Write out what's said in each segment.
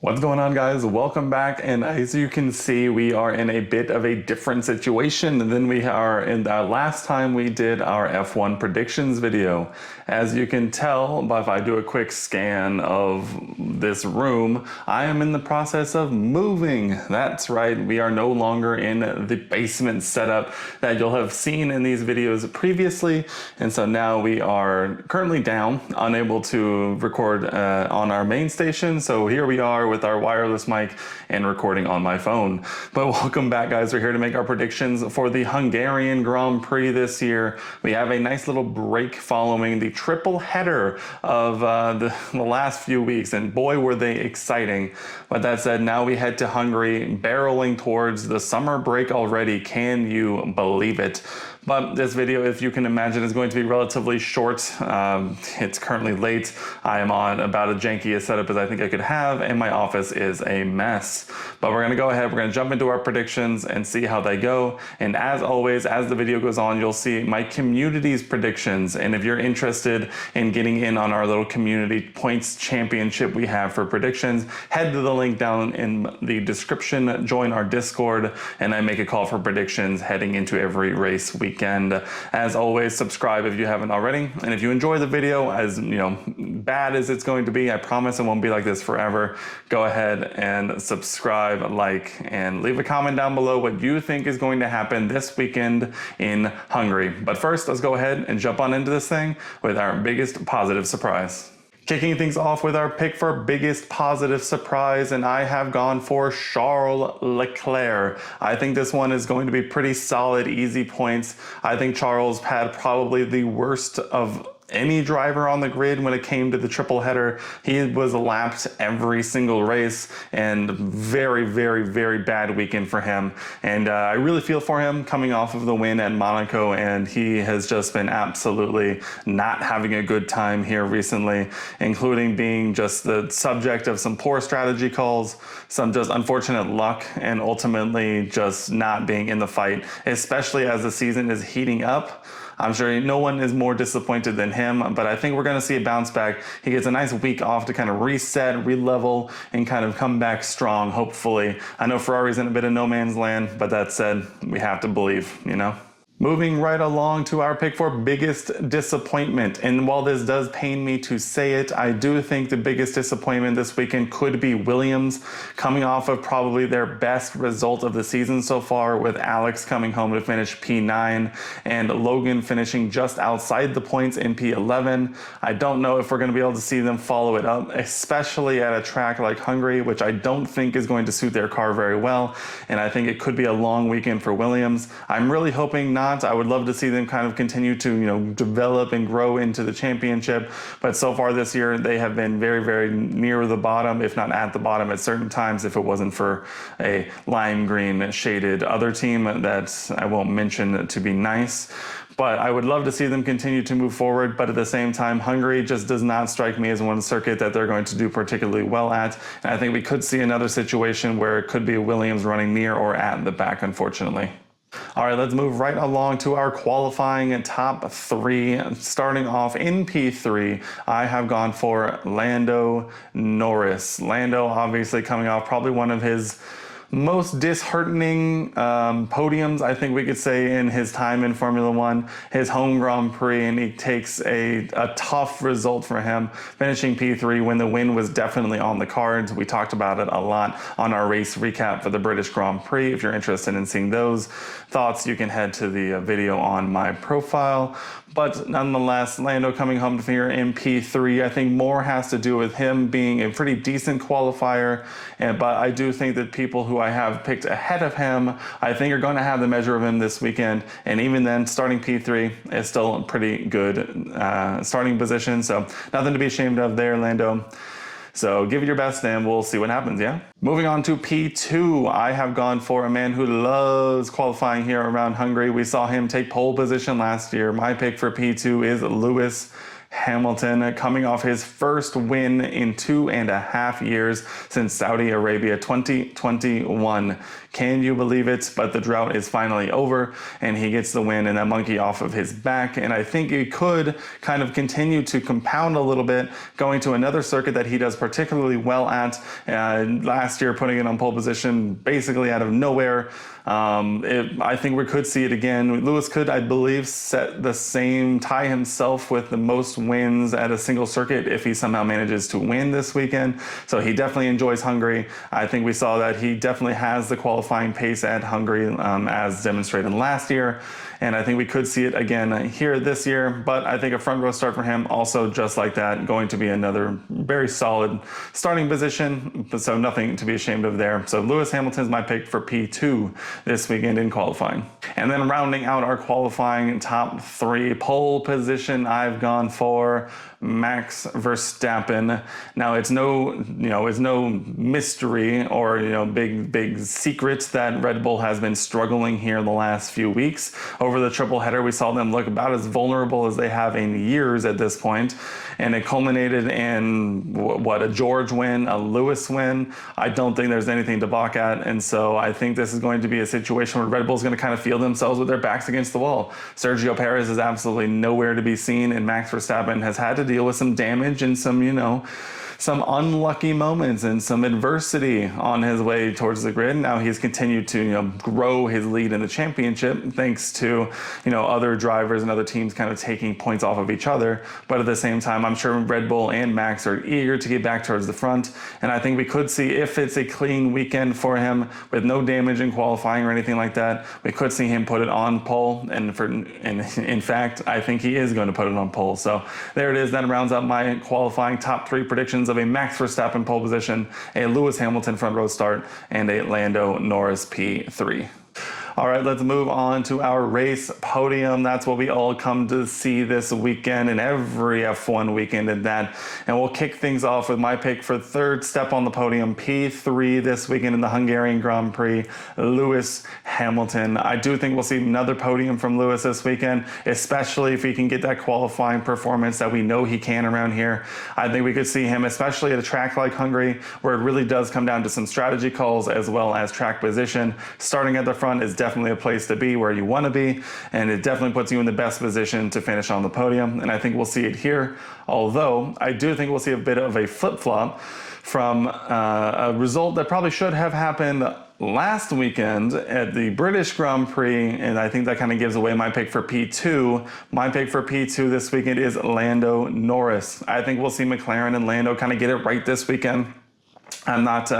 What's going on, guys? Welcome back, and as you can see, we are in a bit of a different situation than we are in the last time we did our F1 predictions video. As you can tell, but if I do a quick scan of this room, I am in the process of moving. That's right, we are no longer in the basement setup that you'll have seen in these videos previously, and so now we are currently down, unable to record on our main station, so here we are with our wireless mic and recording on my phone. But welcome back, guys. We're here to make our predictions for the Hungarian Grand Prix this year. We have a nice little break following the triple header of the last few weeks, and boy were they exciting. But that said, now we head to Hungary, barreling towards the summer break already. Can you believe it? But this video, if you can imagine, is going to be relatively short. It's currently late. I am on about as janky a setup as I think I could have, and my office is a mess. But we're going to go ahead, we're going to jump into our predictions and see how they go. And as always, as the video goes on, you'll see my community's predictions. And if you're interested in getting in on our little community points championship we have for predictions, head to the link down in the description, join our Discord, and I make a call for predictions heading into every race weekend. As always, subscribe if you haven't already. And if you enjoy the video, as bad as it's going to be, I promise it won't be like this forever. Go ahead and subscribe, like, and leave a comment down below what you think is going to happen this weekend in Hungary. But first, let's go ahead and jump on into this thing with our biggest positive surprise. Kicking things off with our pick for biggest positive surprise, and I have gone for Charles Leclerc. I think this one is going to be pretty solid, easy points. I think Charles had probably the worst of any driver on the grid when it came to the triple header. He was lapped every single race, and very, very, very bad weekend for him. And I really feel for him coming off of the win at Monaco, and he has just been absolutely not having a good time here recently, including being just the subject of some poor strategy calls, some just unfortunate luck, and ultimately just not being in the fight, especially as the season is heating up. I'm sure no one is more disappointed than him, but I think we're going to see a bounce back. He gets a nice week off to kind of reset, re-level, and kind of come back strong, hopefully. I know Ferrari's in a bit of no man's land, but that said, we have to believe, Moving right along to our pick for biggest disappointment. And while this does pain me to say it, I do think the biggest disappointment this weekend could be Williams, coming off of probably their best result of the season so far, with Alex coming home to finish P9 and Logan finishing just outside the points in P11. I don't know if we're going to be able to see them follow it up, especially at a track like Hungary, which I don't think is going to suit their car very well. And I think it could be a long weekend for Williams. I'm really hoping not. I would love to see them kind of continue to, develop and grow into the championship. But so far this year, they have been very, very near the bottom, if not at the bottom at certain times, if it wasn't for a lime green shaded other team that I won't mention to be nice. But I would love to see them continue to move forward. But at the same time, Hungary just does not strike me as one circuit that they're going to do particularly well at. And I think we could see another situation where it could be Williams running near or at the back, unfortunately. All right, let's move right along to our qualifying top three. Starting off in P3, I have gone for Lando Norris. Lando obviously coming off probably one of his most disheartening podiums, I think we could say, in his time in Formula One, his home Grand Prix, and he takes a tough result for him, finishing P3 when the win was definitely on the cards. We talked about it a lot on our race recap for the British Grand Prix. If you're interested in seeing those thoughts, you can head to the video on my profile. But nonetheless, Lando coming home here in P3, I think more has to do with him being a pretty decent qualifier. But I do think that people who I have picked ahead of him, I think are going to have the measure of him this weekend. And even then, starting P3 is still a pretty good starting position. So nothing to be ashamed of there, Lando. So give it your best and we'll see what happens, yeah? Moving on to P2, I have gone for a man who loves qualifying here around Hungary. We saw him take pole position last year. My pick for P2 is Lewis Hamilton, coming off his first win in 2.5 years since Saudi Arabia 2021. Can you believe it? But the drought is finally over and he gets the win and that monkey off of his back. And I think it could kind of continue to compound a little bit, going to another circuit that he does particularly well at. Last year, putting it on pole position basically out of nowhere. I think we could see it again. Lewis could, I believe, set the same, tie himself with the most wins at a single circuit if he somehow manages to win this weekend. So he definitely enjoys Hungary. I think we saw that he definitely has the qualifying pace at Hungary as demonstrated last year. And I think we could see it again here this year, but I think a front row start for him also just like that, going to be another very solid starting position, so nothing to be ashamed of there. So Lewis Hamilton is my pick for P2 this weekend in qualifying. And then rounding out our qualifying top 3 pole position, I've gone for Max Verstappen. Now it's no mystery or big secret that Red Bull has been struggling here in the last few weeks. Over the triple header, we saw them look about as vulnerable as they have in years at this point, and it culminated in a George win, a Lewis win. I don't think there's anything to balk at, and so I think this is going to be a situation where Red Bull's going to kind of feel themselves with their backs against the wall. Sergio Perez is absolutely nowhere to be seen, and Max Verstappen has had to deal with some damage and some unlucky moments and some adversity on his way towards the grid. Now he's continued to grow his lead in the championship thanks to other drivers and other teams kind of taking points off of each other. But at the same time, I'm sure Red Bull and Max are eager to get back towards the front. And I think we could see, if it's a clean weekend for him with no damage in qualifying or anything like that, we could see him put it on pole. And in fact, I think he is going to put it on pole. So there it is. That rounds up my qualifying top 3 predictions of a Max Verstappen pole position, a Lewis Hamilton front row start, and a Lando Norris P3. All right, let's move on to our race podium. That's what we all come to see this weekend and every F1 weekend at that. And we'll kick things off with my pick for third step on the podium, P3 this weekend in the Hungarian Grand Prix, Lewis Hamilton. I do think we'll see another podium from Lewis this weekend, especially if he can get that qualifying performance that we know he can around here. I think we could see him, especially at a track like Hungary, where it really does come down to some strategy calls as well as track position. Starting at the front is definitely a place to be where you want to be, and it definitely puts you in the best position to finish on the podium, and I think we'll see it here, although I do think we'll see a bit of a flip-flop from a result that probably should have happened last weekend at the British Grand Prix, and I think that kind of gives away my pick for P2. My pick for P2 this weekend is Lando Norris. I think we'll see McLaren and Lando kind of get it right this weekend. I'm not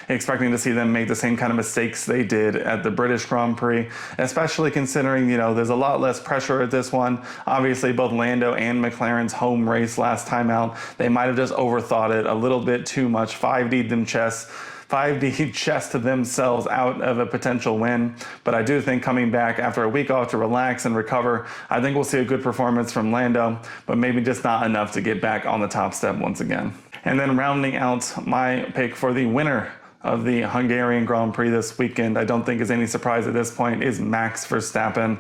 expecting to see them make the same kind of mistakes they did at the British Grand Prix, especially considering, there's a lot less pressure at this one. Obviously, both Lando and McLaren's home race last time out, they might have just overthought it a little bit too much, 5D'd chest themselves out of a potential win. But I do think coming back after a week off to relax and recover, I think we'll see a good performance from Lando, but maybe just not enough to get back on the top step once again. And then rounding out my pick for the winner of the Hungarian Grand Prix this weekend, I don't think is any surprise at this point, is Max Verstappen.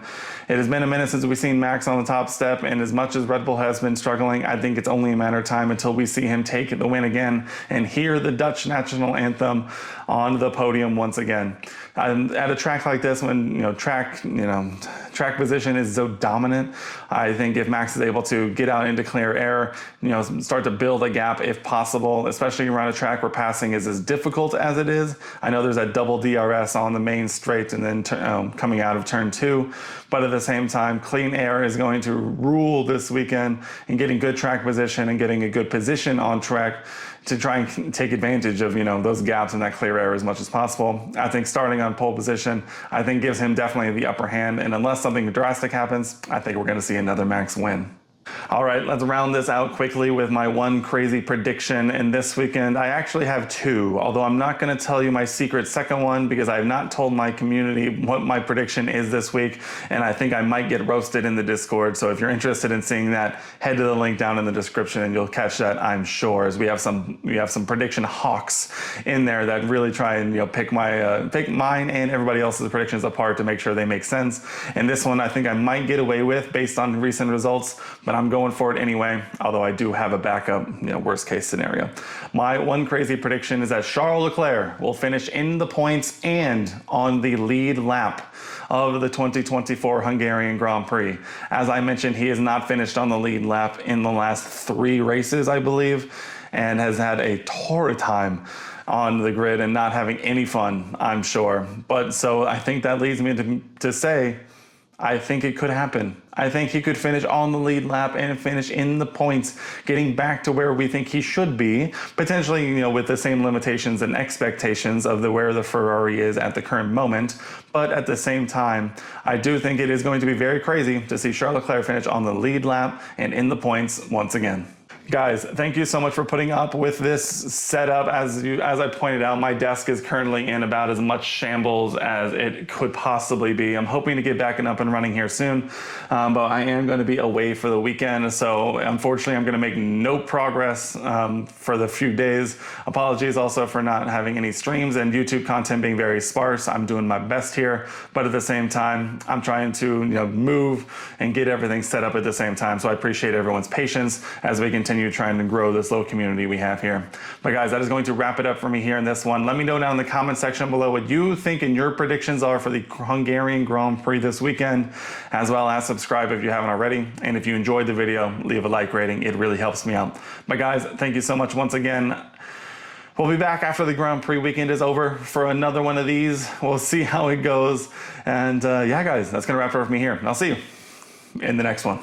It has been a minute since we've seen Max on the top step, and as much as Red Bull has been struggling, I think it's only a matter of time until we see him take the win again and hear the Dutch national anthem on the podium once again. At a track like this, when track position is so dominant, I think if Max is able to get out into clear air, start to build a gap if possible, especially around a track where passing is as difficult as it is. I know there's that double DRS on the main straight and then coming out of turn 2, but at the same time, clean air is going to rule this weekend, and getting good track position and getting a good position on track to try and take advantage of those gaps in that clear air as much as possible. I think starting on pole position, I think gives him definitely the upper hand, and unless something drastic happens, I think we're going to see another Max win. All right, let's round this out quickly with my one crazy prediction. And this weekend, I actually have 2, although I'm not going to tell you my secret second one because I have not told my community what my prediction is this week, and I think I might get roasted in the Discord. So if you're interested in seeing that, head to the link down in the description and you'll catch that, I'm sure, as we have some prediction hawks in there that really try and pick mine and everybody else's predictions apart to make sure they make sense. And this one I think I might get away with based on recent results, but I'm going for it anyway, although I do have a backup, worst case scenario. My one crazy prediction is that Charles Leclerc will finish in the points and on the lead lap of the 2024 Hungarian Grand Prix. As I mentioned, he has not finished on the lead lap in the last 3 races, I believe, and has had a torrid time on the grid and not having any fun, I'm sure. But so I think that leads me to say, I think it could happen. I think he could finish on the lead lap and finish in the points, getting back to where we think he should be, potentially, with the same limitations and expectations of where the Ferrari is at the current moment. But at the same time, I do think it is going to be very crazy to see Charles Leclerc finish on the lead lap and in the points once again. Guys, thank you so much for putting up with this setup. As I pointed out, my desk is currently in about as much shambles as it could possibly be. I'm hoping to get back and up and running here soon, but I am going to be away for the weekend, so unfortunately I'm going to make no progress for the few days. Apologies also for not having any streams and YouTube content being very sparse. I'm doing my best here, but at the same time, I'm trying to move and get everything set up at the same time, so I appreciate everyone's patience as we continue trying to grow this little community we have here. But guys, that is going to wrap it up for me here in this one. Let me know down in the comment section below what you think and your predictions are for the Hungarian Grand Prix this weekend, as well as subscribe if you haven't already. And if you enjoyed the video, leave a like rating. It really helps me out. But guys, thank you so much once again. We'll be back after the Grand Prix weekend is over for another one of these. We'll see how it goes. And yeah, guys, that's going to wrap it up for me here. I'll see you in the next one.